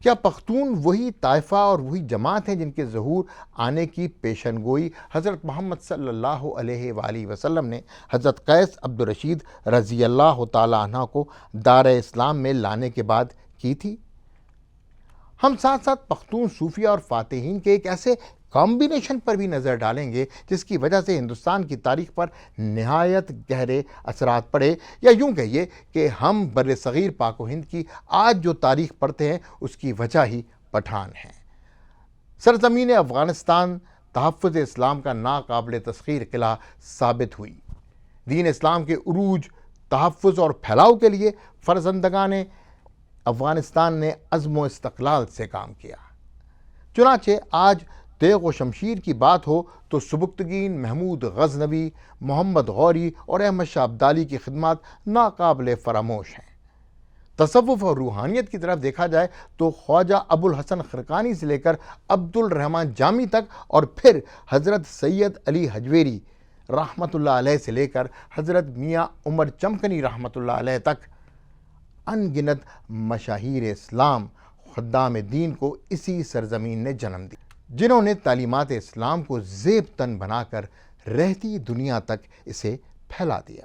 کیا پختون وہی طائفہ اور وہی جماعت ہے جن کے ظہور آنے کی پیشن گوئی حضرت محمد صلی اللہ علیہ وآلہ وسلم نے حضرت قیس عبد الرشید رضی اللہ تعالیٰ عنہ کو دار اسلام میں لانے کے بعد کی تھی؟ ہم ساتھ ساتھ پختون صوفیہ اور فاتحین کے ایک ایسے کمبینیشن پر بھی نظر ڈالیں گے جس کی وجہ سے ہندوستان کی تاریخ پر نہایت گہرے اثرات پڑے، یا یوں کہیے کہ ہم بر صغیر پاک و ہند کی آج جو تاریخ پڑھتے ہیں اس کی وجہ ہی پٹھان ہیں۔ سرزمین افغانستان تحفظ اسلام کا ناقابل تسخیر قلعہ ثابت ہوئی۔ دین اسلام کے عروج، تحفظ اور پھیلاؤ کے لیے فرزندگان افغانستان نے عزم و استقلال سے کام کیا۔ چنانچہ آج تیغ و شمشیر کی بات ہو تو سبکتگین محمود غزنوی، محمد غوری اور احمد شاہ ابدالی کی خدمات ناقابل فراموش ہیں۔ تصوف اور روحانیت کی طرف دیکھا جائے تو خواجہ ابو الحسن خرقانی سے لے کر عبد الرحمن جامی تک، اور پھر حضرت سید علی حجویری رحمۃ اللہ علیہ سے لے کر حضرت میاں عمر چمکنی رحمۃ اللہ علیہ تک ان گنت مشاہیر اسلام خدام دین کو اسی سرزمین نے جنم دی، جنہوں نے تعلیمات اسلام کو زیب تن بنا کر رہتی دنیا تک اسے پھیلا دیا۔